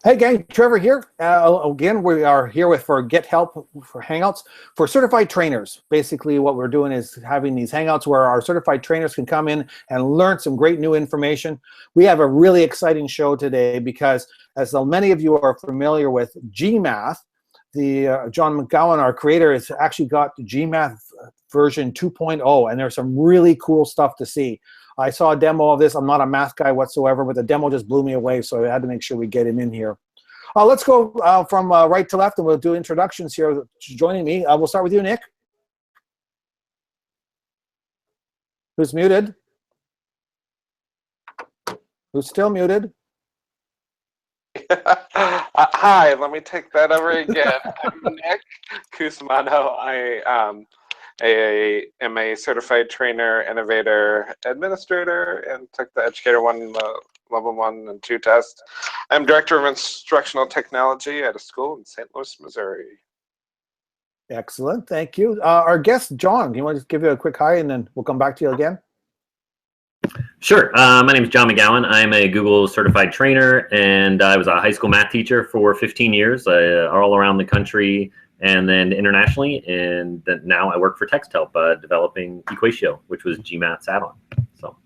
Hey gang, Trevor here. Again, we are here for Help for Hangouts for certified trainers. Basically, what we're doing is having these Hangouts where our certified trainers can come in and learn some great new information. We have a really exciting show today because, as many of you are familiar with gMath, the John McGowan, our creator, has actually got the gMath version 2.0, and there's some really cool stuff to see. I saw a demo of this. I'm not a math guy whatsoever, but the demo just blew me away, so I had to make sure we get him in here. Let's go from right to left, and we'll do introductions here. Joining me, we'll start with you, Nick. Who's muted? Who's still muted? Hi, let me take that over again. I'm Nick Cusmano. I am a certified trainer, innovator, administrator, and took the Educator 1 Level 1 and 2 test. I'm Director of Instructional Technology at a school in St. Louis, Missouri. Excellent, thank you. Our guest, John, you want to just give you a quick hi, and then we'll come back to you again? Sure. My name is John McGowan. I'm a Google certified trainer, and I was a high school math teacher for 15 years, all around the country and then internationally. And then now I work for TextHelp, developing EquatIO, which was gMath's add-on. So,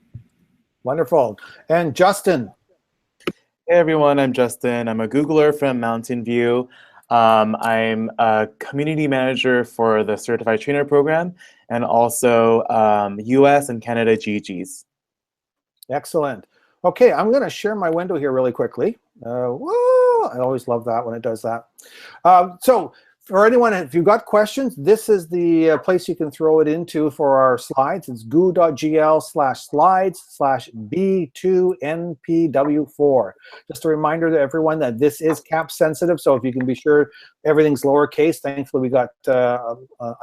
wonderful. And Justin. Hey everyone, I'm Justin. I'm a Googler from Mountain View. I'm a community manager for the Certified Trainer Program, and also US and Canada GEGs. Excellent. Okay, I'm going to share my window here really quickly. Whoa, I always love that when it does that. So for anyone, if you've got questions, this is the place you can throw it into for our slides. It's goo.gl/slides/B2NPW4. Just a reminder to everyone that this is cap sensitive, so if you can be sure everything's lowercase. Thankfully, we got a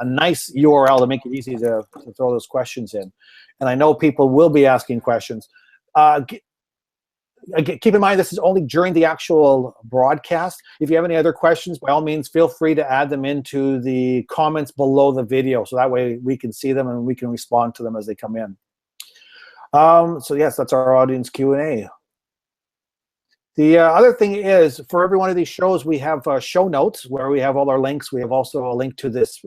nice URL to make it easy to throw those questions in. And I know people will be asking questions. Keep in mind, this is only during the actual broadcast. If you have any other questions, by all means, feel free to add them into the comments below the video, so that way we can see them and we can respond to them as they come in. So yes, that's our audience Q&A. The other thing is, for every one of these shows, we have show notes where we have all our links. We have also a link to this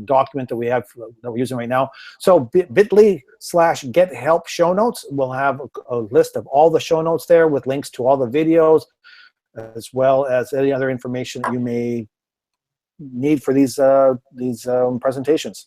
document that that we're using right now. So bit.ly/gethelp show notes will have a list of all the show notes there with links to all the videos, as well as any other information that you may need for these presentations.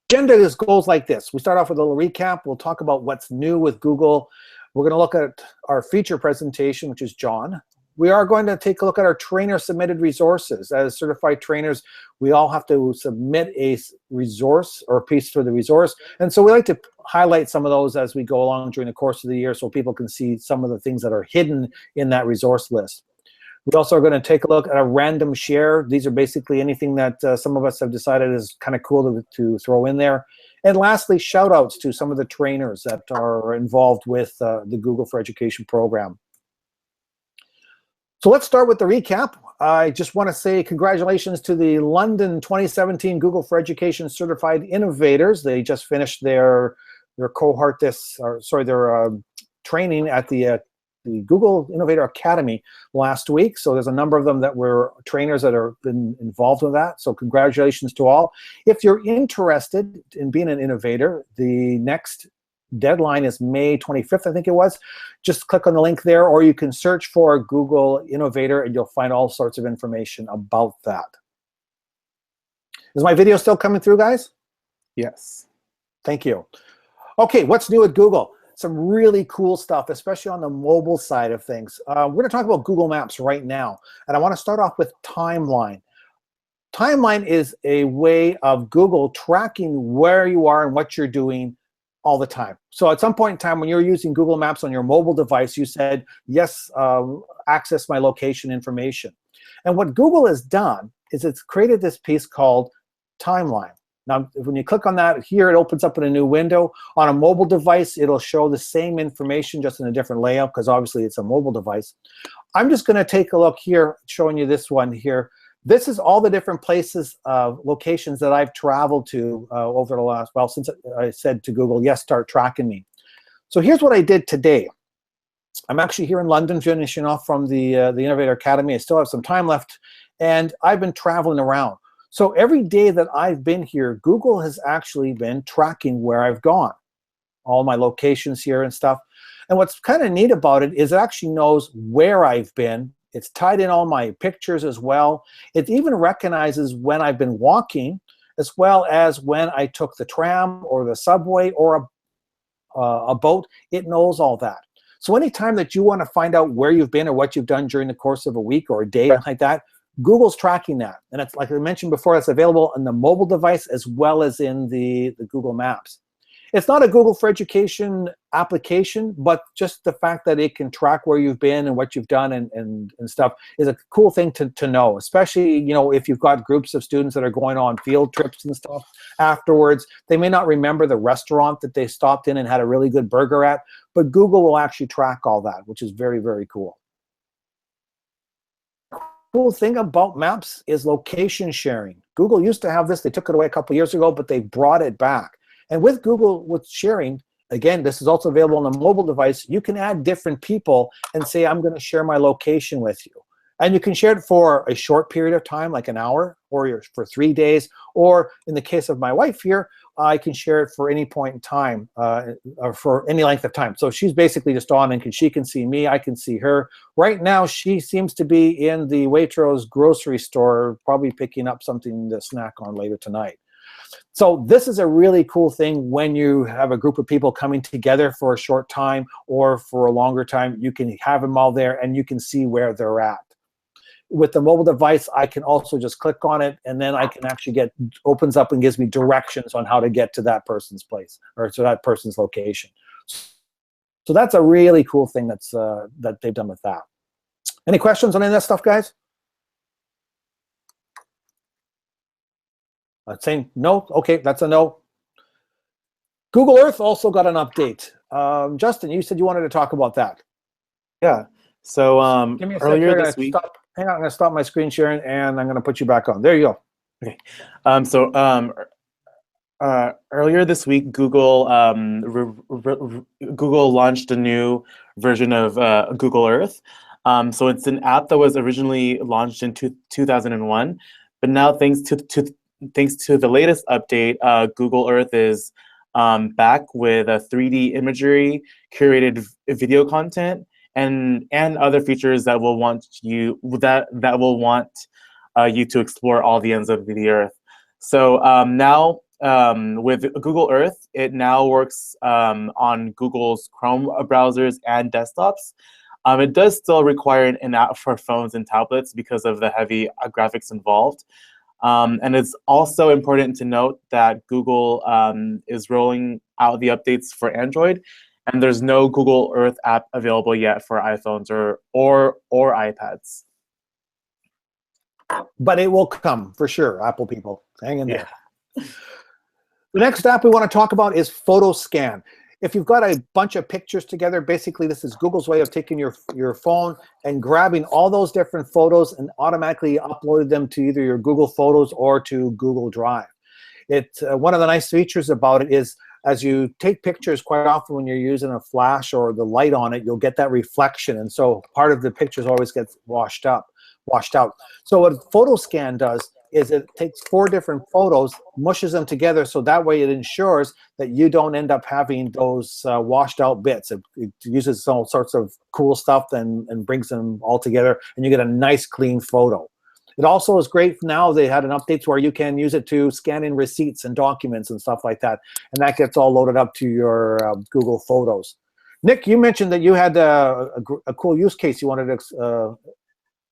Agenda goes like this. We start off with a little recap. We'll talk about what's new with Google. We're going to look at our feature presentation, which is John. We are going to take a look at our trainer-submitted resources. As certified trainers, we all have to submit a resource or a piece for the resource. And so we like to highlight some of those as we go along during the course of the year so people can see some of the things that are hidden in that resource list. We also are going to take a look at a random share. These are basically anything that some of us have decided is kind of cool to throw in there. And lastly, shout outs to some of the trainers that are involved with the Google for Education program. So let's start with the recap. I just want to say congratulations to the London 2017 Google for Education Certified Innovators. They just finished their cohort their training at the Google Innovator Academy last week. So there's a number of them that were trainers that have been involved with that. So congratulations to all. If you're interested in being an innovator, the next deadline is May 25th, I think it was. Just click on the link there, or you can search for Google Innovator and you'll find all sorts of information about that. Is my video still coming through, guys? Yes. Thank you. Okay, what's new at Google? Some really cool stuff, especially on the mobile side of things. We're going to talk about Google Maps right now, and I want to start off with Timeline. Timeline is a way of Google tracking where you are and what you're doing all the time. So at some point in time when you're using Google Maps on your mobile device, you said, yes, access my location information. And what Google has done is it's created this piece called Timeline. Now, when you click on that here, it opens up in a new window. On a mobile device, it'll show the same information, just in a different layout, because obviously it's a mobile device. I'm just going to take a look here, showing you this one here. This is all the different places, locations that I've traveled to over the last, well, since I said to Google, yes, start tracking me. So here's what I did today. I'm actually here in London finishing off from the Innovator Academy. I still have some time left, and I've been traveling around. So every day that I've been here, Google has actually been tracking where I've gone, all my locations here and stuff. And what's kind of neat about it is it actually knows where I've been. It's tied in all my pictures as well. It even recognizes when I've been walking, as well as when I took the tram or the subway or a boat. It knows all that. So anytime that you want to find out where you've been or what you've done during the course of a week or a day like that, Google's tracking that. And it's, like I mentioned before, it's available on the mobile device as well as in the Google Maps. It's not a Google for Education application, but just the fact that it can track where you've been and what you've done and stuff is a cool thing to know, especially, you know, if you've got groups of students that are going on field trips and stuff afterwards. They may not remember the restaurant that they stopped in and had a really good burger at, but Google will actually track all that, which is very, very cool. Cool thing about Maps is location sharing. Google used to have this. They took it away a couple years ago, but they brought it back. And with Google, with sharing, again, this is also available on a mobile device. You can add different people and say, I'm going to share my location with you. And you can share it for a short period of time, like an hour, or for 3 days. Or in the case of my wife here, I can share it for any point in time, or for any length of time. So she's basically just on, and she can see me, I can see her. Right now, she seems to be in the Waitrose grocery store, probably picking up something to snack on later tonight. So this is a really cool thing when you have a group of people coming together for a short time or for a longer time. You can have them all there, and you can see where they're at. With the mobile device, I can also just click on it, and then I can actually opens up and gives me directions on how to get to that person's place or to that person's location. So that's a really cool thing that they've done with that. Any questions on any of that stuff, guys? Saying no? Okay, that's a no. Google Earth also got an update. Justin, you said you wanted to talk about that. Yeah. So Give me a earlier second. this week. Hang on, I'm going to stop my screen sharing, and I'm going to put you back on. There you go. Okay. Earlier this week, Google Google launched a new version of Google Earth. So it's an app that was originally launched in 2001, but now thanks to the latest update, Google Earth is back with a 3D imagery, curated video content, and other features that will want you to explore all the ends of the Earth. So now with Google Earth, it now works on Google's Chrome browsers and desktops. It does still require an app for phones and tablets because of the heavy graphics involved. And it's also important to note that Google is rolling out the updates for Android, and there's no Google Earth app available yet for iPhones or iPads. But it will come for sure, Apple people. Hang in there. The next app we want to talk about is PhotoScan. If you've got a bunch of pictures together, basically this is Google's way of taking your phone and grabbing all those different photos and automatically uploading them to either your Google Photos or to Google Drive. One of the nice features about it is as you take pictures, quite often when you're using a flash or the light on it, you'll get that reflection, and so part of the pictures always gets washed out. So what PhotoScan does is it takes 4 different photos, mushes them together, so that way it ensures that you don't end up having those washed out bits. It uses all sorts of cool stuff and brings them all together, and you get a nice clean photo. It also is great now. They had an update where you can use it to scan in receipts and documents and stuff like that, and that gets all loaded up to your Google Photos. Nick, you mentioned that you had a cool use case you wanted to talk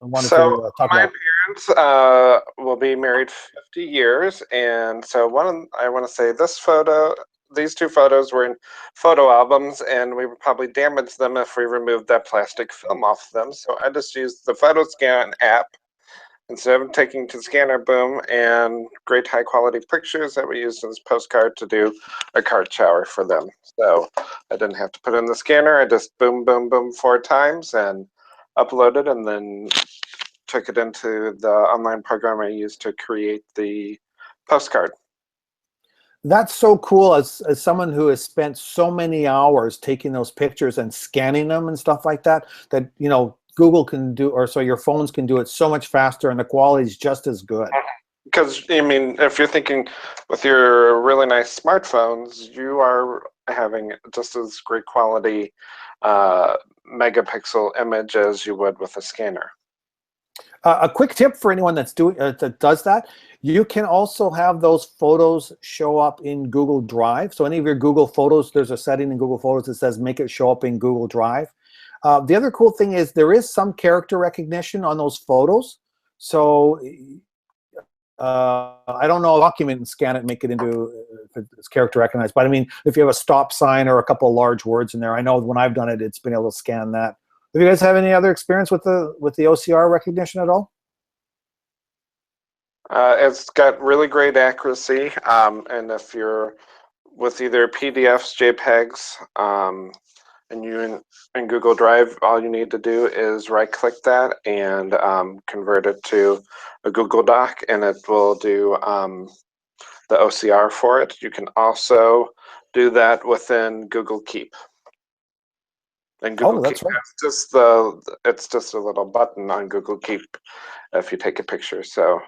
about. My parents will be married 50 years, and so I want to say these 2 photos were in photo albums, and we would probably damage them if we removed that plastic film off them. So I just used the PhotoScan app instead of taking to the scanner, boom, and great high quality pictures that we used in this postcard to do a card shower for them. So I didn't have to put it in the scanner. I just boom, boom, boom 4 times and uploaded, and then took it into the online program I used to create the postcard. That's so cool as someone who has spent so many hours taking those pictures and scanning them and stuff like that, that, you know, Google can do, or so your phones can do it so much faster and the quality is just as good. Because, I mean, if you're thinking with your really nice smartphones, you are having just as great quality megapixel image as you would with a scanner. A quick tip for anyone that's doing that does that: you can also have those photos show up in Google Drive. So any of your Google Photos, there's a setting in Google Photos that says make it show up in Google Drive. The other cool thing is there is some character recognition on those photos. So I don't know, document and scan it and make it into if it's character recognized. But I mean, if you have a stop sign or a couple of large words in there, I know when I've done it, it's been able to scan that. Do you guys have any other experience with the OCR recognition at all? It's got really great accuracy, and if you're with either PDFs, JPEGs, and you in Google Drive, all you need to do is right-click that and convert it to a Google Doc, and it will do the OCR for it. You can also do that within Google Keep. And Google that's Keep, right. it's just a little button on Google Keep if you take a picture. So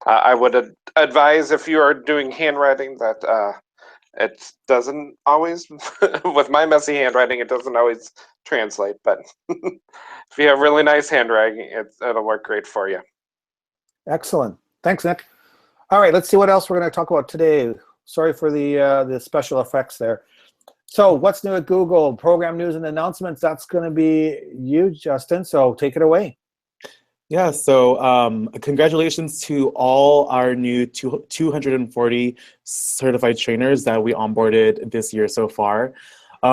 I would advise, if you are doing handwriting, that it doesn't always, with my messy handwriting, it doesn't always translate. But if you have really nice handwriting, it'll work great for you. Excellent. Thanks, Nick. All right, let's see what else we're going to talk about today. Sorry for the special effects there. So what's new at Google? Program news and announcements. That's going to be you, Justin. So take it away. Yeah, so congratulations to all our new 240 certified trainers that we onboarded this year so far.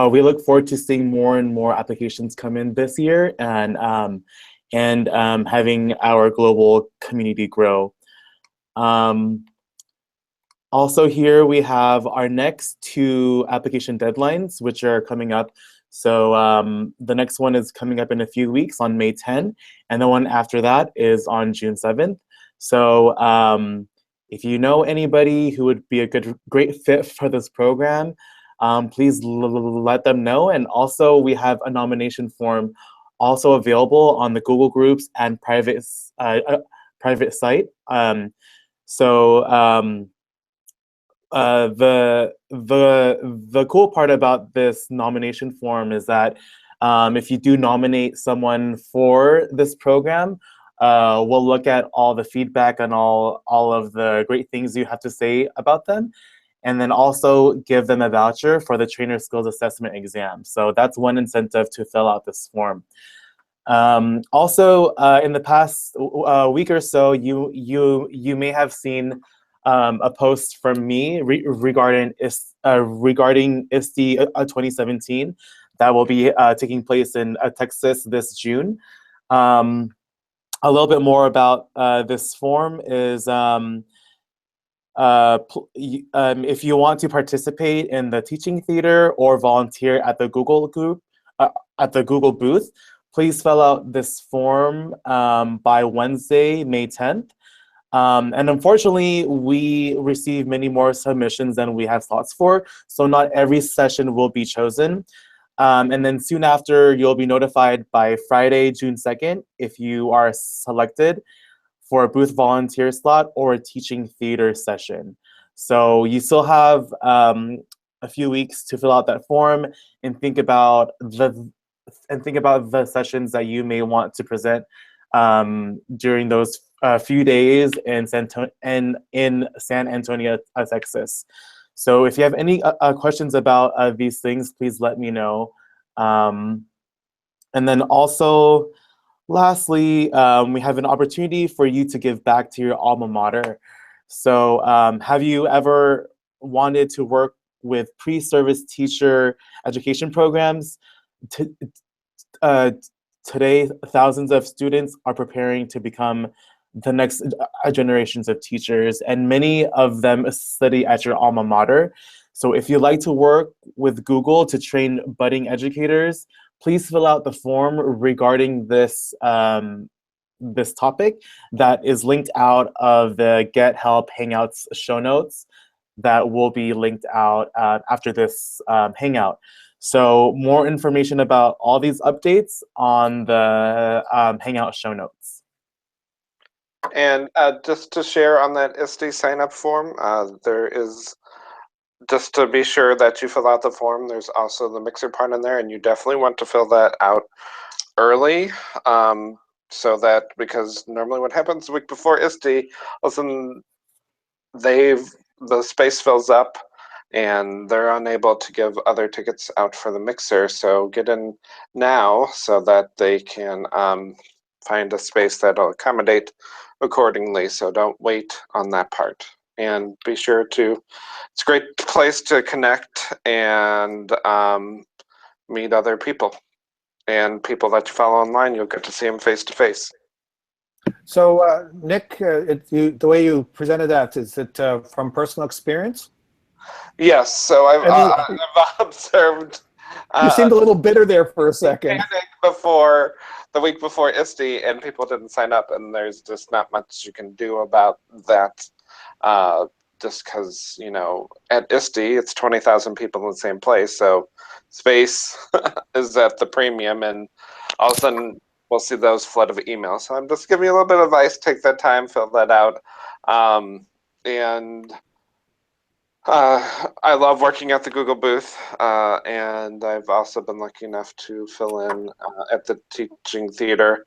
We look forward to seeing more and more applications come in this year and having our global community grow. Also here we have our next 2 application deadlines, which are coming up. So the next one is coming up in a few weeks on May 10, and the one after that is on June 7th. So if you know anybody who would be a great fit for this program, please let them know. And also we have a nomination form also available on the Google Groups and private site. The cool part about this nomination form is that if you do nominate someone for this program, we'll look at all the feedback and all of the great things you have to say about them, and then also give them a voucher for the trainer skills assessment exam. So that's one incentive to fill out this form. Also, in the past week or so, you may have seen a post from me regarding ISTE 2017 that will be taking place in Texas this June. A little bit more about this form is if you want to participate in the teaching theater or volunteer at the Google group, at the Google booth, please fill out this form by Wednesday, May 10th. And unfortunately, we receive many more submissions than we have slots for, so not every session will be chosen. And then soon after, you'll be notified by Friday, June 2nd, if you are selected for a booth volunteer slot or a teaching theater session. So you still have a few weeks to fill out that form and think about the sessions that you may want to present during those few days in San Antonio, Texas. So if you have any questions about these things, please let me know. And then also, lastly, we have an opportunity for you to give back to your alma mater. So have you ever wanted to work with pre-service teacher education programs? Today, thousands of students are preparing to become the next generations of teachers, and many of them study at your alma mater. So if you'd like to work with Google to train budding educators, please fill out the form regarding this, this topic that is linked out of the Help Hangouts show notes that will be linked out after this Hangout. So more information about all these updates on the Hangout show notes. And just to share on that ISTE sign-up form, there is, just to be sure that you fill out the form, there's also the Mixer part in there, and you definitely want to fill that out early, so that, because normally what happens the week before ISTE, all of a sudden the space fills up and they're unable to give other tickets out for the Mixer. So get in now so that they can find a space that'll accommodate accordingly. So don't wait on that part. And be sure to, it's a great place to connect and meet other people. And people that you follow online, you'll get to see them face to face. So, Nick, the way you presented that, is it from personal experience? Yes, so I've observed. You seemed a little bitter there for a second. Before the week before ISTE, and people didn't sign up, and there's just not much you can do about that. Just because, you know, at ISTE it's 20,000 people in the same place, so space is at the premium, and all of a sudden we'll see those flood of emails. So I'm just giving you a little bit of advice. Take that time, fill that out, and I love working at the Google booth, and I've also been lucky enough to fill in at the Teaching Theater.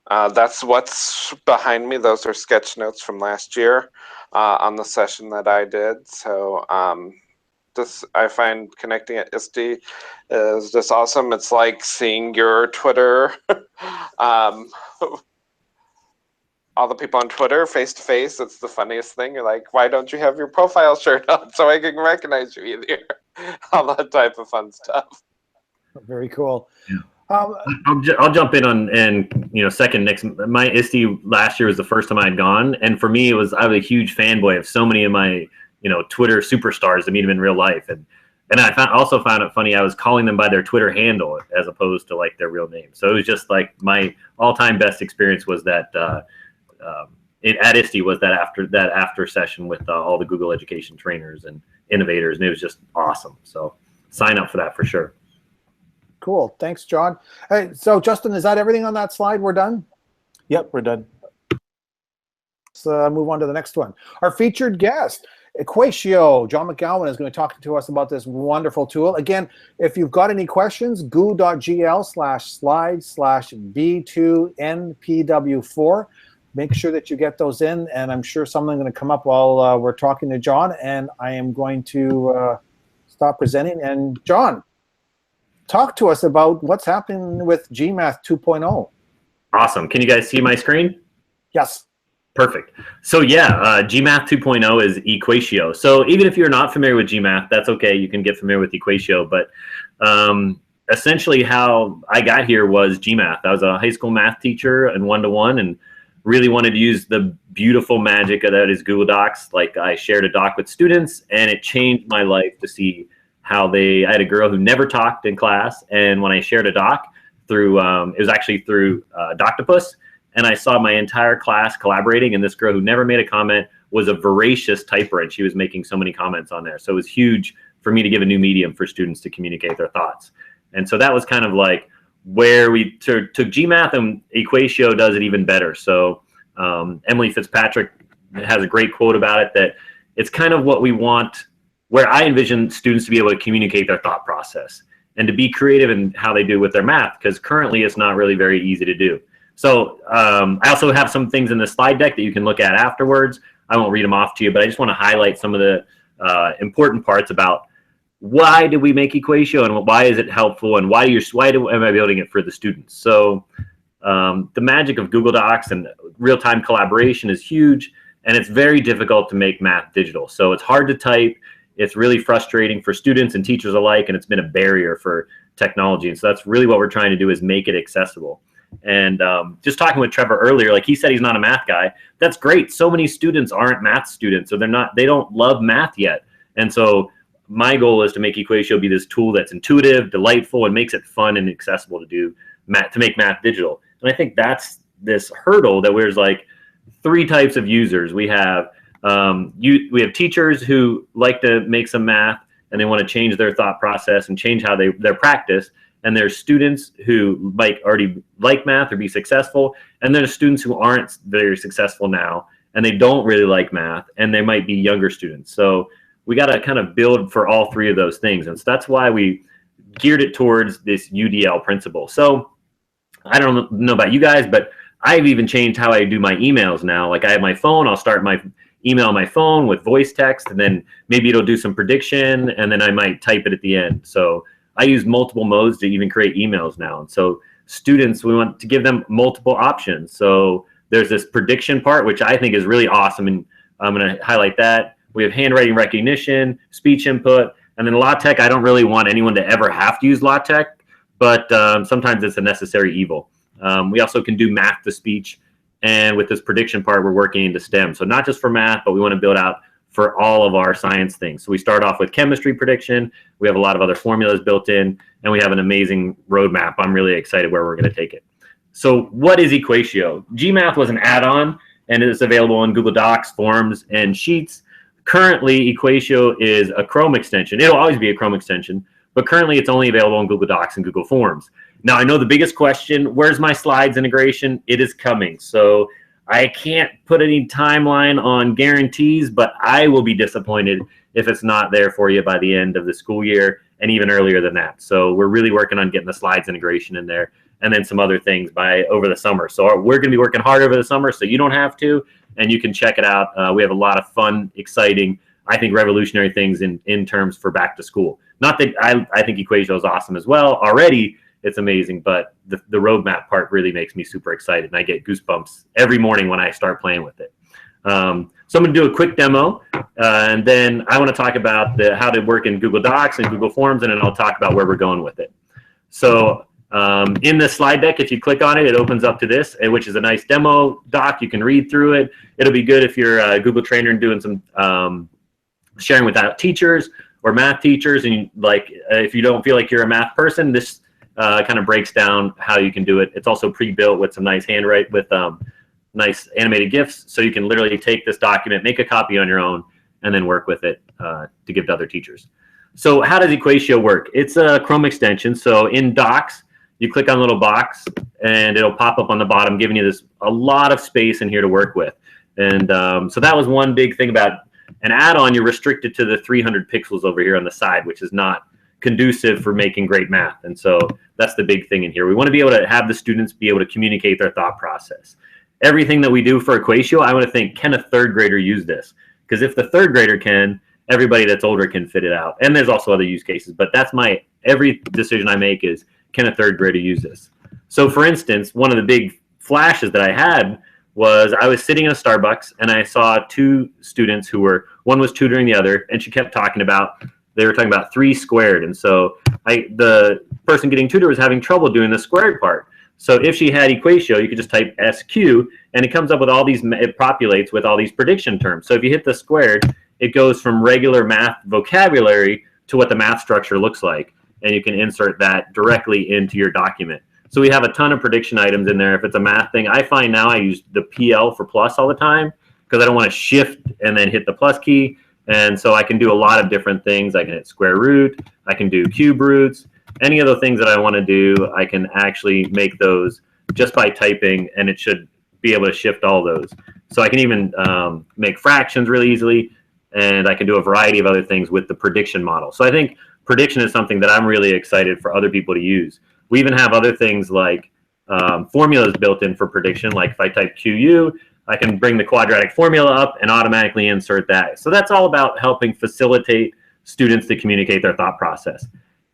That's what's behind me. Those are sketch notes from last year on the session that I did. So I find connecting at ISTE is just awesome. It's like seeing your Twitter, all the people on Twitter face to face. It's the funniest thing. You're like, why don't you have your profile shirt on so I can recognize you either? All that type of fun stuff. Very cool. Yeah. I'll jump in on, and second Nick's. My ISTE last year was the first time I'd gone, and for me I was a huge fanboy of so many of my Twitter superstars to meet them in real life, and I also found it funny I was calling them by their Twitter handle as opposed to like their real name. So it was just like my all-time best experience was that at ISTE was that after session with all the Google education trainers and innovators, and it was just awesome. So sign up for that for sure. Cool. Thanks, John. Hey, so Justin, is that everything on that slide? We're done? Yep, we're done. Let's move on to the next one. Our featured guest, EquatIO. John McGowan is going to talk to us about this wonderful tool. Again, if you've got any questions, goo.gl/slide/b2npw4. Make sure that you get those in, and I'm sure something's going to come up while we're talking to John, and I am going to stop presenting. And John, talk to us about what's happening with gMath 2.0. Awesome. Can you guys see my screen? Yes. Perfect. So yeah, gMath 2.0 is EquatIO. So even if you're not familiar with gMath, that's okay. You can get familiar with EquatIO. But essentially how I got here was gMath. I was a high school math teacher and one-to-one, and really wanted to use the beautiful magic that is Google Docs. Like I shared a doc with students, and it changed my life to see how I had a girl who never talked in class, and when I shared a doc through, it was actually through Doctopus, and I saw my entire class collaborating, and this girl who never made a comment was a voracious typer, and she was making so many comments on there. So it was huge for me to give a new medium for students to communicate their thoughts. And so that was kind of like where we took gMath, and EquatIO does it even better. So Emily Fitzpatrick has a great quote about it, that it's kind of what we want, where I envision students to be able to communicate their thought process and to be creative in how they do with their math, because currently it's not really very easy to do. So I also have some things in the slide deck that you can look at afterwards. I won't read them off to you, but I just want to highlight some of the important parts about why did we make EquatIO and why is it helpful, and why am I building it for the students. So the magic of Google Docs and real-time collaboration is huge, and it's very difficult to make math digital. So it's hard to type. It's really frustrating for students and teachers alike, and it's been a barrier for technology. And so that's really what we're trying to do, is make it accessible. And just talking with Trevor earlier, like he said, he's not a math guy. That's great. So many students aren't math students, so they don't love math yet. And so my goal is to make EquatIO be this tool that's intuitive, delightful, and makes it fun and accessible to do math, to make math digital. And I think that's this hurdle that there's like 3 types of users. We have We have teachers who like to make some math and they want to change their thought process and change how their practice. And there's students who already like math or be successful. And there's students who aren't very successful now and they don't really like math, and they might be younger students. So we got to kind of build for all three of those things. And so that's why we geared it towards this UDL principle. So I don't know about you guys, but I've even changed how I do my emails now. Like I have my phone, I'll start my email on my phone with voice text, and then maybe it'll do some prediction, and then I might type it at the end. So I use multiple modes to even create emails now. And so students, we want to give them multiple options. So there's this prediction part, which I think is really awesome, and I'm going to highlight that. We have handwriting recognition, speech input, and then LaTeX. I don't really want anyone to ever have to use LaTeX, but sometimes it's a necessary evil. We also can do math to speech, and with this prediction part, we're working into STEM. So not just for math, but we want to build out for all of our science things. So we start off with chemistry prediction. We have a lot of other formulas built in, and we have an amazing roadmap. I'm really excited where we're going to take it. So what is EquatIO? gMath was an add-on, and it is available in Google Docs, Forms, and Sheets. Currently, EquatIO is a Chrome extension. It'll always be a Chrome extension, but currently it's only available in Google Docs and Google Forms. Now, I know the biggest question, where's my slides integration? It is coming. So I can't put any timeline on guarantees, but I will be disappointed if it's not there for you by the end of the school year, and even earlier than that. So we're really working on getting the slides integration in there, and then some other things by over the summer. So we're going to be working hard over the summer, so you don't have to, and you can check it out. We have a lot of fun, exciting, I think revolutionary things in terms for back to school. Not that I think EquatIO is awesome as well. Already it's amazing, but the roadmap part really makes me super excited, and I get goosebumps every morning when I start playing with it. So I'm going to do a quick demo, and then I want to talk about how to work in Google Docs and Google Forms, and then I'll talk about where we're going with it. So in the slide deck, if you click on it, it opens up to this, which is a nice demo doc. You can read through it. It'll be good if you're a Google trainer and doing some sharing with teachers or math teachers, and if you don't feel like you're a math person, this kind of breaks down how you can do it. It's also pre-built with some nice handwrite with nice animated GIFs, so you can literally take this document, make a copy on your own, and then work with it to give to other teachers. So how does EquatIO work? It's a Chrome extension. So in Docs, you click on a little box, and it'll pop up on the bottom, giving you a lot of space in here to work with. And so that was one big thing about an add-on. You're restricted to the 300 pixels over here on the side, which is not conducive for making great math. And so that's the big thing in here. We want to be able to have the students be able to communicate their thought process. Everything that we do for EquatIO, I want to think, can a third grader use this? Because if the third grader can, everybody that's older can fit it out. And there's also other use cases, but that's every decision I make is, can a third grader use this? So for instance, one of the big flashes that I had was I was sitting in a Starbucks, and I saw two students one was tutoring the other, and they were talking about 3 squared. And so the person getting tutored was having trouble doing the squared part. So if she had EquatIO, you could just type SQ, and it comes up with it populates with all these prediction terms. So if you hit the squared, it goes from regular math vocabulary to what the math structure looks like, and you can insert that directly into your document. So we have a ton of prediction items in there. If it's a math thing, I find now I use the PL for plus all the time, because I don't want to shift and then hit the plus key. And so I can do a lot of different things. I can hit square root, I can do cube roots, any of the things that I want to do, I can actually make those just by typing, and it should be able to shift all those. So I can even make fractions really easily, and I can do a variety of other things with the prediction model. So I think prediction is something that I'm really excited for other people to use. We even have other things like formulas built in for prediction. Like if I type QU, I can bring the quadratic formula up and automatically insert that. So that's all about helping facilitate students to communicate their thought process.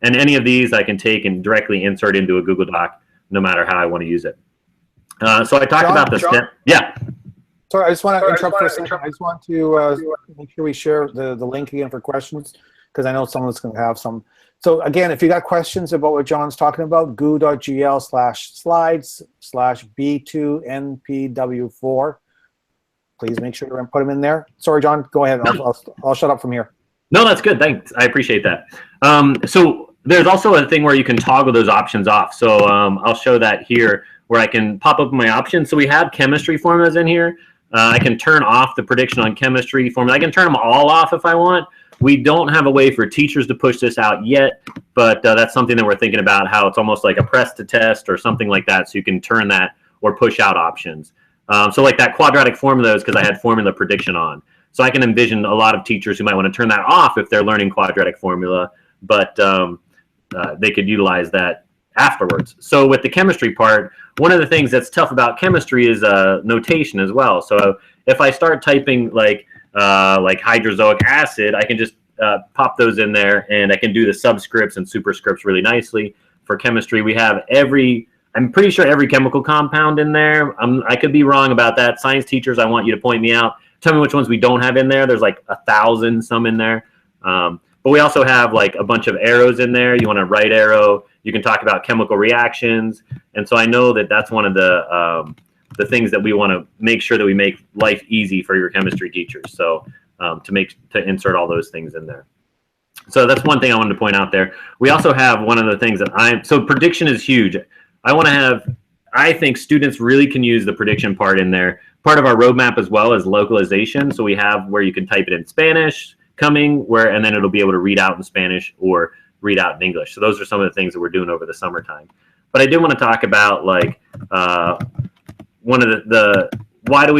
And any of these I can take and directly insert into a Google Doc, no matter how I want to use it. So I talked about the step. Yeah. Sorry, I just want to interrupt for a second. I just want to make sure we share the link again for questions, because I know someone's going to have some. So again, if you got questions about what John's talking about, goo.gl/slides/B2NPW4, please make sure to put them in there. Sorry, John, go ahead. I'll shut up from here. No, that's good. Thanks. I appreciate that. So there's also a thing where you can toggle those options off. So I'll show that here, where I can pop up my options. So we have chemistry formulas in here. I can turn off the prediction on chemistry formula. I can turn them all off if I want. We don't have a way for teachers to push this out yet, but that's something that we're thinking about, how it's almost like a press to test or something like that, so you can turn that or push out options. So like that quadratic formula is because I had formula prediction on. So I can envision a lot of teachers who might want to turn that off if they're learning quadratic formula, but they could utilize that afterwards. So with the chemistry part, one of the things that's tough about chemistry is notation as well. So if I start typing like hydrozoic acid, I can just pop those in there, and I can do the subscripts and superscripts really nicely. For chemistry, we have I'm pretty sure every chemical compound in there. I could be wrong about that. Science teachers, I want you to point me out. Tell me which ones we don't have in there. There's like 1,000 some in there. But we also have like a bunch of arrows in there. You want a right arrow. You can talk about chemical reactions. And so I know that that's one of the things that we want to make sure that we make life easy for your chemistry teachers. So to insert all those things in there. So that's one thing I wanted to point out there. We also have one of the things that so prediction is huge. I think students really can use the prediction part in there. Part of our roadmap as well is localization. So we have where you can type it in Spanish and then it'll be able to read out in Spanish or read out in English. So those are some of the things that we're doing over the summertime. But I did want to talk about like one of why do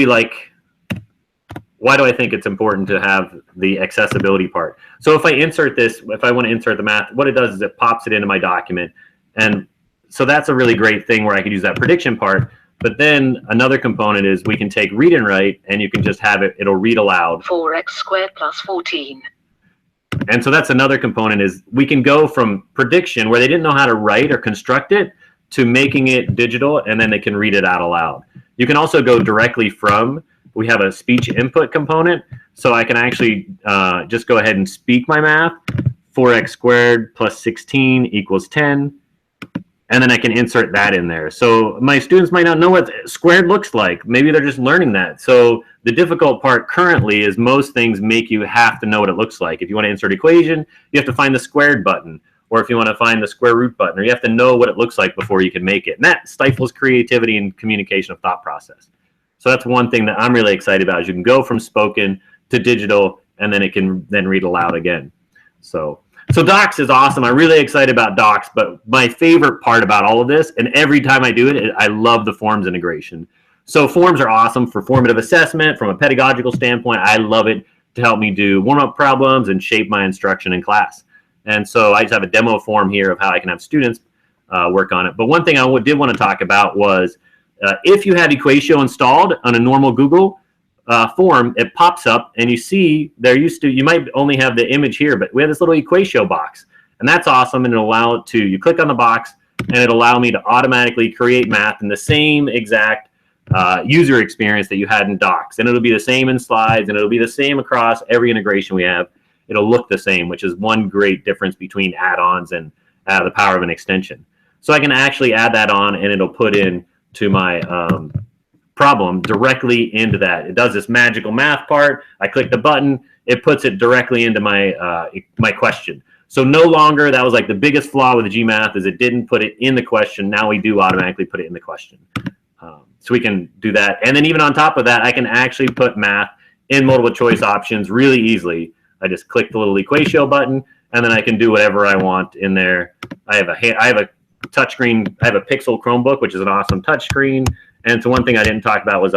I think it's important to have the accessibility part? So if I want to insert the math, what it does is it pops it into my document. And so that's a really great thing where I could use that prediction part. But then another component is we can take read and write, and you can just have it'll read aloud. 4x squared plus 14. And so that's another component, is we can go from prediction where they didn't know how to write or construct it to making it digital, and then they can read it out aloud. You can also go directly from, we have a speech input component, so I can actually just go ahead and speak my math. 4x squared plus 16 equals 10. And then I can insert that in there. So my students might not know what squared looks like. Maybe they're just learning that. So the difficult part currently is most things make you have to know what it looks like. If you want to insert equation, you have to find the squared button. Or if you want to find the square root button, or you have to know what it looks like before you can make it. And that stifles creativity and communication of thought process. So that's one thing that I'm really excited about, is you can go from spoken to digital, and then it can then read aloud again. So Docs is awesome. I'm really excited about Docs, but my favorite part about all of this, and every time I do it, I love the forms integration. So forms are awesome for formative assessment. From a pedagogical standpoint, I love it to help me do warm-up problems and shape my instruction in class. And so I just have a demo form here of how I can have students work on it. But one thing I did want to talk about was if you have EquatIO installed on a normal Google form, it pops up, and you see you might only have the image here, but we have this little EquatIO box, and that's awesome. And it'll allow it to, you click on the box, and it'll allow me to automatically create math in the same exact user experience that you had in Docs, and it'll be the same in slides, and it'll be the same across every integration we have. It'll look the same, which is one great difference between add-ons and the power of an extension. So I can actually add that on, and it'll put in to my problem directly into that. It does this magical math part. I click the button, it puts it directly into my my question. So no longer, that was like the biggest flaw with the gMath, is it didn't put it in the question. Now we do automatically put it in the question. So we can do that. And then even on top of that, I can actually put math in multiple choice options really easily. I just click the little EquatIO button, and then I can do whatever I want in there. I have a touchscreen. I have a Pixel Chromebook, which is an awesome touchscreen. And so one thing I didn't talk about was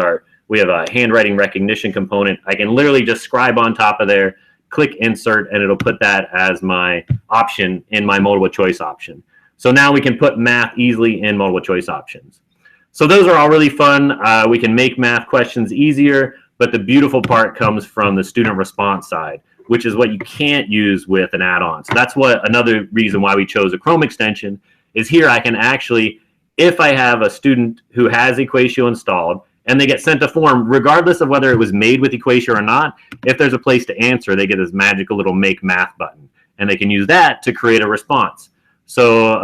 we have a handwriting recognition component. I can literally just scribe on top of there, click insert, and it'll put that as my option in my multiple choice option. So now we can put math easily in multiple choice options. So those are all really fun. We can make math questions easier, but the beautiful part comes from the student response side, which is what you can't use with an add-on. So that's another reason why we chose a Chrome extension, is here I can actually, if I have a student who has EquatIO installed and they get sent a form, regardless of whether it was made with EquatIO or not, if there's a place to answer, they get this magical little make math button, and they can use that to create a response. So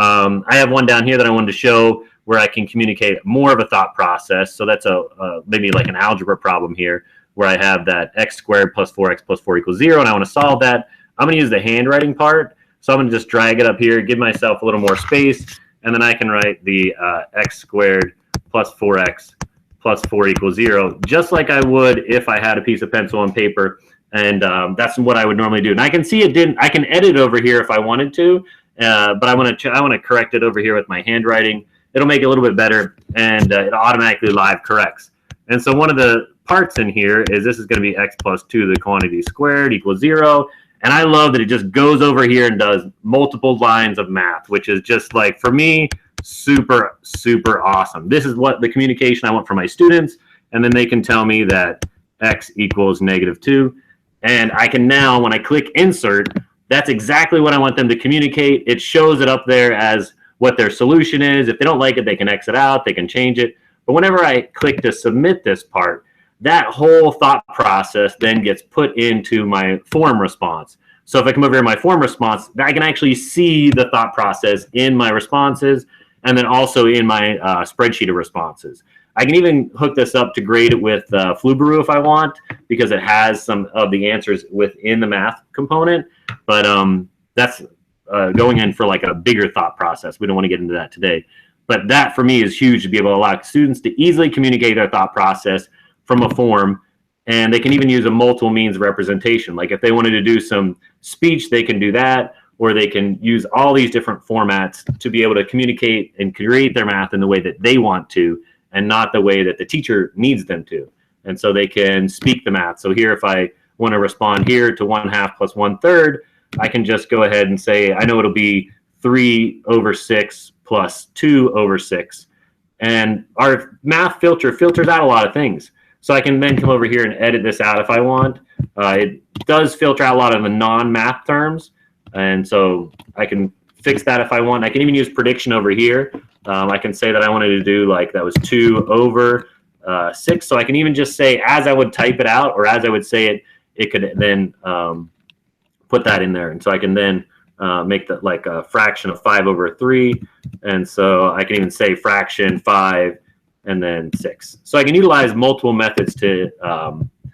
I have one down here that I wanted to show where I can communicate more of a thought process. So that's maybe like an algebra problem here, where I have that x squared plus 4x plus 4 equals 0, and I want to solve that. I'm going to use the handwriting part. So I'm going to just drag it up here, give myself a little more space, and then I can write the x squared plus 4x plus 4 equals 0, just like I would if I had a piece of pencil and paper. And that's what I would normally do. And I can see it didn't. I can edit over here if I wanted to, but I want to correct it over here with my handwriting. It'll make it a little bit better, and it automatically live corrects. And so one of the parts in here is this is going to be x plus 2 the quantity squared equals 0. And I love that it just goes over here and does multiple lines of math, which is just like, for me, super, super awesome. This is what the communication I want from my students. And then they can tell me that x equals -2. And I can now, when I click insert, that's exactly what I want them to communicate. It shows it up there as what their solution is. If they don't like it, they can exit out, they can change it. But whenever I click to submit this part, that whole thought process then gets put into my form response. So if I come over here in my form response, I can actually see the thought process in my responses, and then also in my spreadsheet of responses. I can even hook this up to grade it with Flubaroo if I want, because it has some of the answers within the math component. But that's going in for like a bigger thought process. We don't want to get into that today. But that for me is huge, to be able to allow students to easily communicate their thought process from a form. And they can even use a multiple means of representation. Like if they wanted to do some speech, they can do that, or they can use all these different formats to be able to communicate and create their math in the way that they want to, and not the way that the teacher needs them to. And so they can speak the math. So here, if I want to respond here to 1/2 plus 1/3, I can just go ahead and say, I know it'll be 3/6 plus 2/6. And our math filters out a lot of things. So I can then come over here and edit this out if I want. It does filter out a lot of the non-math terms. And so I can fix that if I want. I can even use prediction over here. I can say that I wanted to do like that was 2/6. So I can even just say, as I would type it out, or as I would say it, it could then put that in there. And so I can then make that like a fraction of 5/3. And so I can even say fraction 5 and then 6. So I can utilize multiple methods to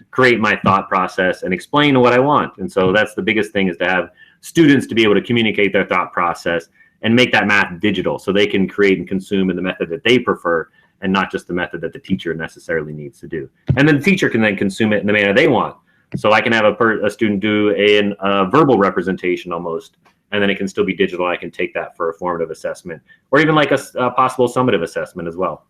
create my thought process and explain what I want. And so that's the biggest thing, is to have students to be able to communicate their thought process and make that math digital, so they can create and consume in the method that they prefer, and not just the method that the teacher necessarily needs to do. And then the teacher can then consume it in the manner they want. So I can have a student do a verbal representation almost, and then it can still be digital. I can take that for a formative assessment, or even like a possible summative assessment as well.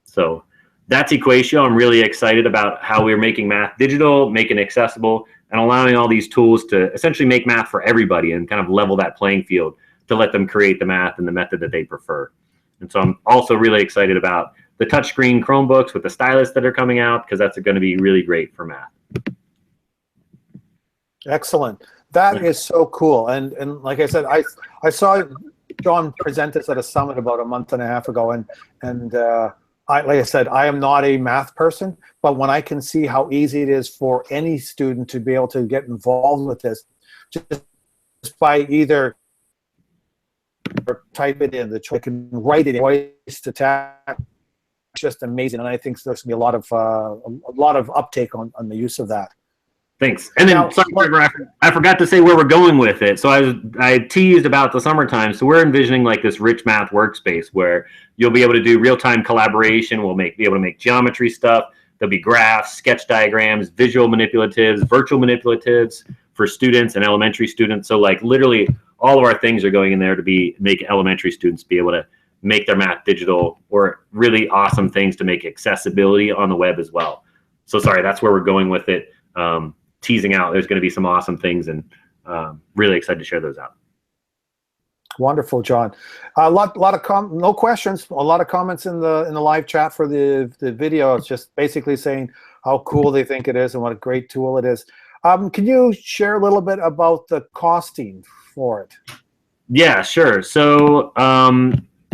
So that's EquatIO. I'm really excited about how we're making math digital, making it accessible, and allowing all these tools to essentially make math for everybody and kind of level that playing field to let them create the math in the method that they prefer. And so I'm also really excited about the touchscreen Chromebooks with the stylus that are coming out, because that's going to be really great for math. Excellent. That is so cool. And like I said, I saw John present this at a summit about a month and a half ago, and like I said, I am not a math person, but when I can see how easy it is for any student to be able to get involved with this, just by either type it in, they can write it in voice to text, just amazing. And I think there's going to be a lot of uptake on the use of that. Thanks. And then, now, sorry, I forgot to say where we're going with it. So I teased about the summertime. So we're envisioning like this rich math workspace where you'll be able to do real-time collaboration. We'll be able to make geometry stuff. There'll be graphs, sketch diagrams, visual manipulatives, virtual manipulatives for students and elementary students. So like literally all of our things are going in there to make elementary students be able to make their math digital, or really awesome things to make accessibility on the web as well. So sorry, that's where we're going with it. Teasing out, there's going to be some awesome things, and really excited to share those out. Wonderful, John. A lot of no questions. A lot of comments in the live chat for the video. It's just basically saying how cool they think it is and what a great tool it is. Can you share a little bit about the costing for it? Yeah, sure. So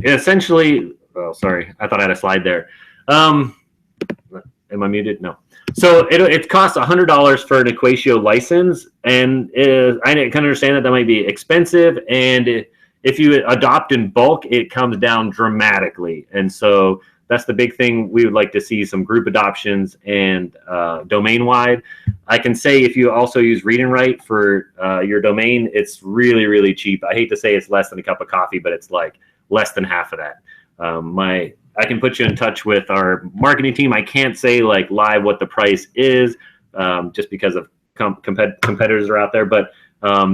essentially, oh, sorry, I thought I had a slide there. Am I muted? No. So it costs $100 for an EquatIO license, and I can understand that might be expensive, and if you adopt in bulk, it comes down dramatically. And so that's the big thing. We would like to see some group adoptions and domain-wide. I can say if you also use read and write for your domain, it's really, really cheap. I hate to say it's less than a cup of coffee, but it's like less than half of that. My I can put you in touch with our marketing team. I can't say like live what the price is, just because of competitors are out there. But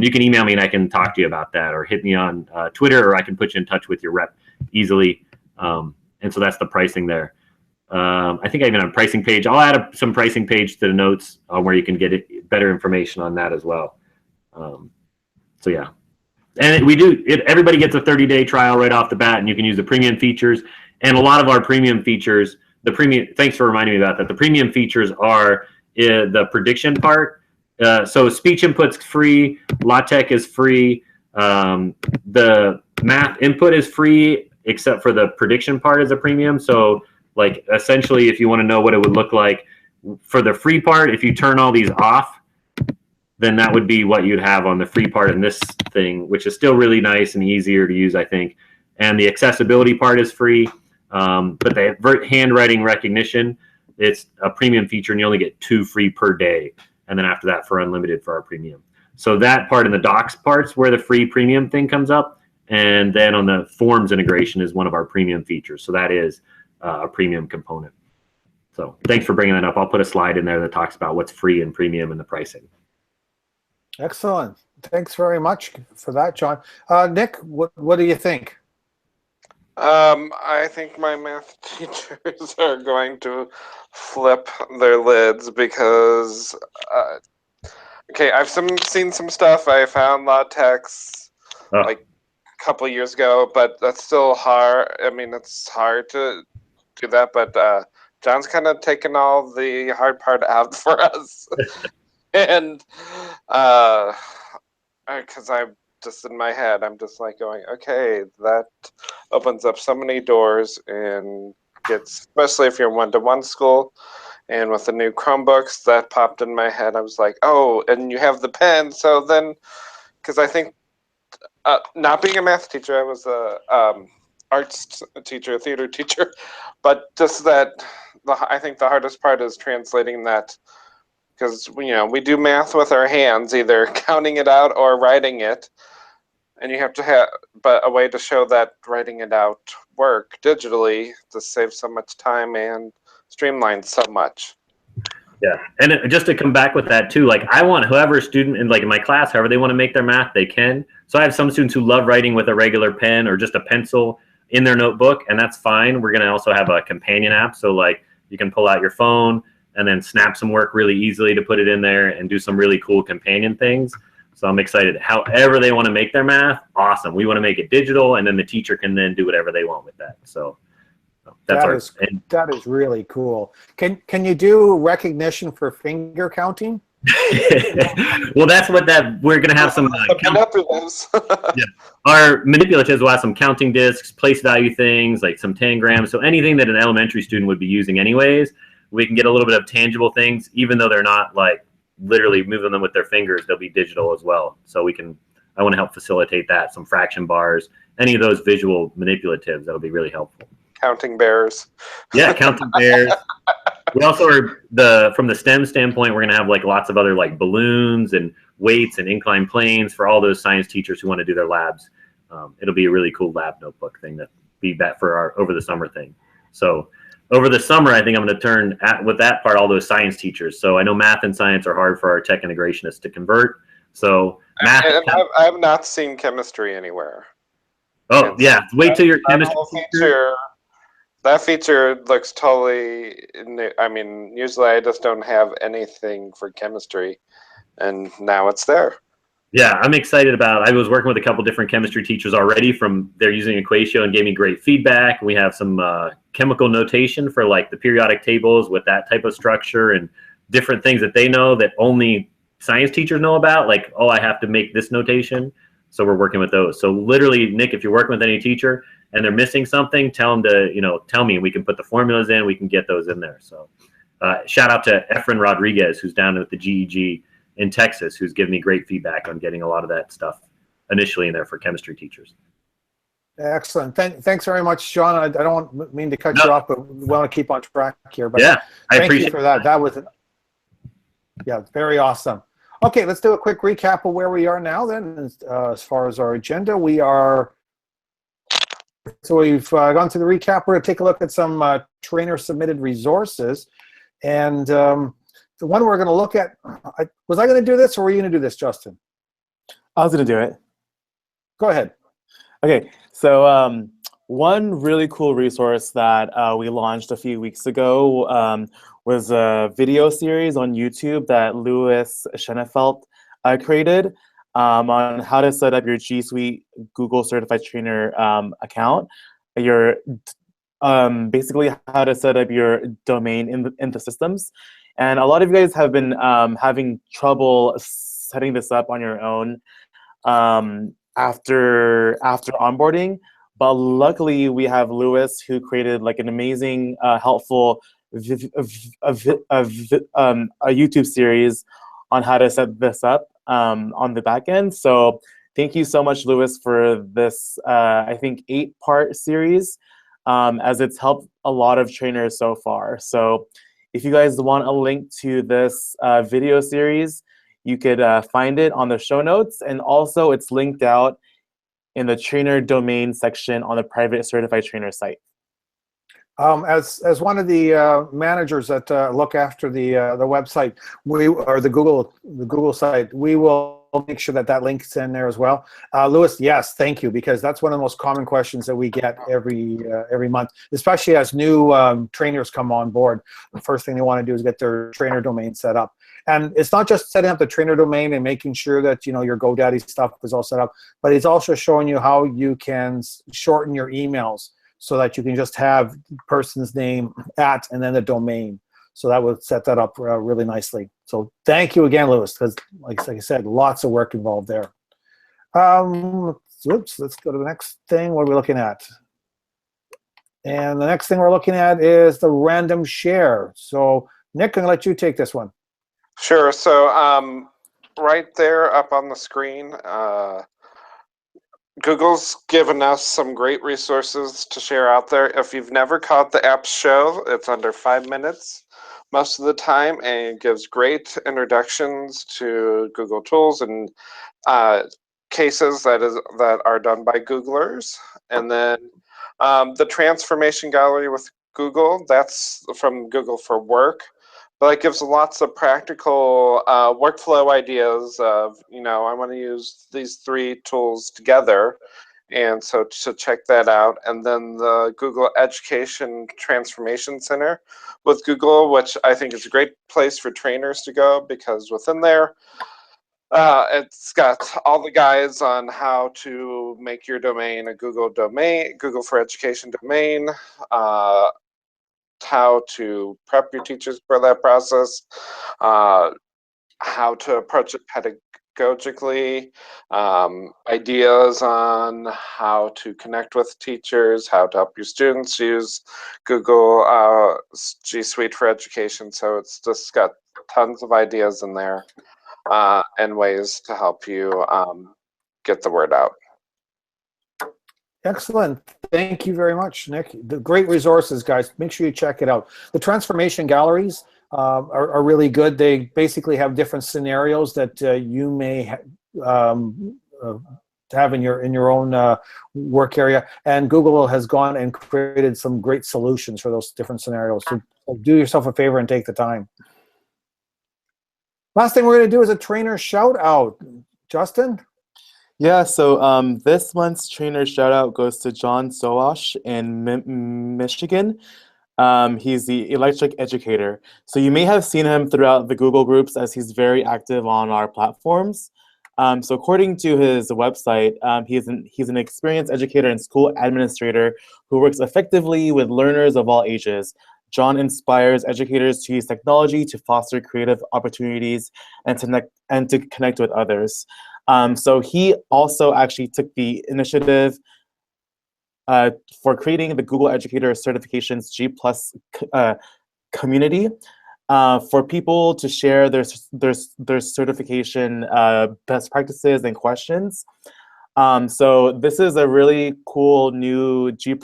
you can email me and I can talk to you about that, or hit me on Twitter, or I can put you in touch with your rep easily. And so that's the pricing there. I think I even have a pricing page. I'll add some pricing page to the notes where you can get better information on that as well. So yeah. And we do, everybody gets a 30-day trial right off the bat, and you can use the premium features. And a lot of our premium features, thanks for reminding me about that. The premium features are the prediction part. So speech input's free, LaTeX is free, the math input is free, except for the prediction part is a premium. So like essentially, if you want to know what it would look like for the free part, if you turn all these off, then that would be what you'd have on the free part in this thing, which is still really nice and easier to use, I think. And the accessibility part is free, but the handwriting recognition, it's a premium feature, and you only get 2 free per day. And then after that for unlimited for our premium. So that part in the docs parts where the free premium thing comes up. And then on the forms integration is one of our premium features. So that is a premium component. So thanks for bringing that up. I'll put a slide in there that talks about what's free and premium and the pricing. Excellent. Thanks very much for that, John. Nick, what do you think? I think my math teachers are going to flip their lids because, okay, I've seen some stuff. I found LaTeX like a couple of years ago, but that's still hard. I mean, it's hard to do that, but John's kind of taken all the hard part out for us. And because I'm just in my head, I'm just like going, okay, that opens up so many doors, and gets, especially if you're one-to-one school, and with the new Chromebooks, that popped in my head. I was like, oh, and you have the pen. So then, because I think, not being a math teacher, I was a arts teacher, a theater teacher, but just that, I think the hardest part is translating that. Because we do math with our hands, either counting it out or writing it, and you have to have a way to show that writing it out work digitally to save so much time and streamline so much. Yeah, and just to come back with that too, like I want whoever student in my class, however they want to make their math, they can. So I have some students who love writing with a regular pen or just a pencil in their notebook, and that's fine. We're going to also have a companion app, so like you can pull out your phone and then snap some work really easily to put it in there and do some really cool companion things. So I'm excited. However they want to make their math, awesome. We want to make it digital, and then the teacher can then do whatever they want with that. So that is really cool. Can you do recognition for finger counting? Well, that's what we're going to have some yeah. Our manipulatives will have some counting discs, place value things, like some tangrams. So anything that an elementary student would be using anyways, we can get a little bit of tangible things, even though they're not like literally moving them with their fingers, they'll be digital as well. So I want to help facilitate that. Some fraction bars, any of those visual manipulatives, that'll be really helpful. Counting bears. Yeah, counting bears. We also are from the STEM standpoint, we're going to have like lots of other like balloons and weights and inclined planes for all those science teachers who want to do their labs. It'll be a really cool lab notebook thing that be that for our over the summer thing. So over the summer, I think I'm going to turn with that part all those science teachers. So I know math and science are hard for our tech integrationists to convert. So math. I have not seen chemistry anywhere. Oh yeah, wait till your chemistry teacher. That feature looks totally new. I mean, usually I just don't have anything for chemistry, and now it's there. Yeah, I'm excited about it. I was working with a couple different chemistry teachers already they're using EquatIO and gave me great feedback. We have some chemical notation for like the periodic tables with that type of structure and different things that they know that only science teachers know about. Like, oh, I have to make this notation. So we're working with those. So literally, Nick, if you're working with any teacher and they're missing something, tell them to, tell me, and we can put the formulas in, we can get those in there. So shout out to Efren Rodriguez, who's down at the GEG in Texas, who's given me great feedback on getting a lot of that stuff initially in there for chemistry teachers. Excellent. Thanks very much, John. I don't mean to cut you off, but we want to keep on track here. But yeah, I appreciate you for that. That was very awesome. Okay, let's do a quick recap of where we are now then. As far as our agenda, we are So we've gone through the recap. We're going to take a look at some trainer-submitted resources. And the one we're going to look at, was I going to do this, or were you going to do this, Justin? I was going to do it. Go ahead. Okay, so one really cool resource that we launched a few weeks ago was a video series on YouTube that Louis Shanafelt created on how to set up your G Suite Google Certified Trainer account. Your basically how to set up your domain in the systems. And a lot of you guys have been having trouble setting this up on your own after onboarding. But luckily, we have Louis, who created like an amazing, helpful a YouTube series on how to set this up on the back end. So thank you so much, Louis, for this, I think, 8-part series, as it's helped a lot of trainers so far. So if you guys want a link to this video series, you could find it on the show notes. And also, it's linked out in the trainer domain section on the private certified trainer site. As one of the managers that look after the website, or the Google site, we will make sure that that link's in there as well. Louis, yes, thank you, because that's one of the most common questions that we get every month, especially as new trainers come on board. The first thing they want to do is get their trainer domain set up. And it's not just setting up the trainer domain and making sure that your GoDaddy stuff is all set up, but it's also showing you how you can shorten your emails so that you can just have person's name at and then the domain. So that would set that up really nicely. So thank you again, Louis, because like I said, lots of work involved there. Oops, let's go to the next thing. What are we looking at? And the next thing we're looking at is the random share. So Nick, I'm gonna let you take this one. Sure. So right there up on the screen, Google's given us some great resources to share out there. If you've never caught the apps show, it's under 5 minutes most of the time, and it gives great introductions to Google tools and cases that are done by Googlers. And then the transformation gallery with Google, that's from Google for Work. But it gives lots of practical workflow ideas of, I want to use these 3 tools together. And so to check that out. And then the Google Education Transformation Center with Google, which I think is a great place for trainers to go, because within there, it's got all the guides on how to make your domain a Google domain, Google for Education domain, how to prep your teachers for that process, how to approach it pedagogically, ideas on how to connect with teachers, how to help your students use Google G Suite for Education. So it's just got tons of ideas in there and ways to help you get the word out. Excellent. Thank you very much, Nick. The great resources, guys. Make sure you check it out. The transformation galleries are really good. They basically have different scenarios that you may have in your own work area. And Google has gone and created some great solutions for those different scenarios. So do yourself a favor and take the time. Last thing we're going to do is a trainer shout out. Justin? Yeah, so this month's trainer shout out goes to John Sowash in Michigan. He's the electric educator. So you may have seen him throughout the Google groups, as he's very active on our platforms. So according to his website, he's an experienced educator and school administrator who works effectively with learners of all ages. John inspires educators to use technology to foster creative opportunities and to connect with others. So he also actually took the initiative for creating the Google Educator Certifications G+ community for people to share their certification best practices and questions. So this is a really cool new G+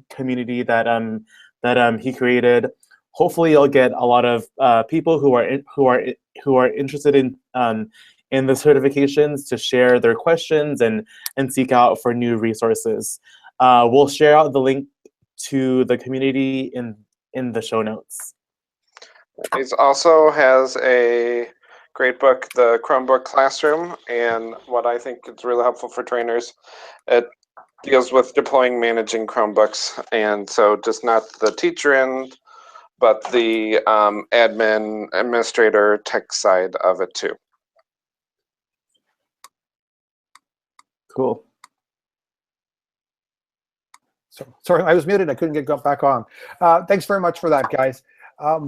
community that he created. Hopefully, you'll get a lot of people who are interested in the certifications to share their questions and seek out for new resources. We'll share out the link to the community in the show notes. He also has a great book, The Chromebook Classroom, and what I think is really helpful for trainers, it deals with deploying, managing Chromebooks, and so just not the teacher end, but the admin, administrator, tech side of it too. Cool. So, sorry, I was muted. I couldn't get back on. Thanks very much for that, guys.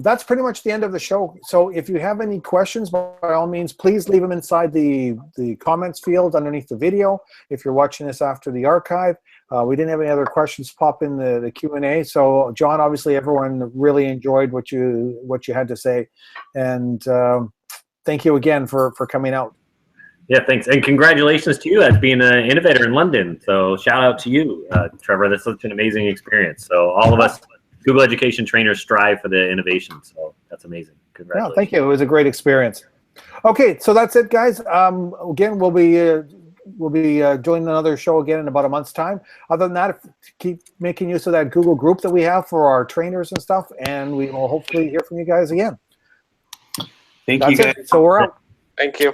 That's pretty much the end of the show. So if you have any questions, by all means, please leave them inside the comments field underneath the video. If you're watching this after the archive, we didn't have any other questions pop in the Q&A. So John, obviously everyone really enjoyed what you had to say, and thank you again for coming out. Yeah, thanks. And congratulations to you as being an innovator in London. So shout out to you, Trevor. That's such an amazing experience. So all of us Google Education trainers strive for the innovation. So that's amazing. Congratulations. Yeah, thank you. It was a great experience. Okay, so that's it, guys. Again, we'll be doing another show again in about a month's time. Other than that, keep making use of that Google group that we have for our trainers and stuff, and we will hopefully hear from you guys again. Thank you, guys. So we're out. Thank you.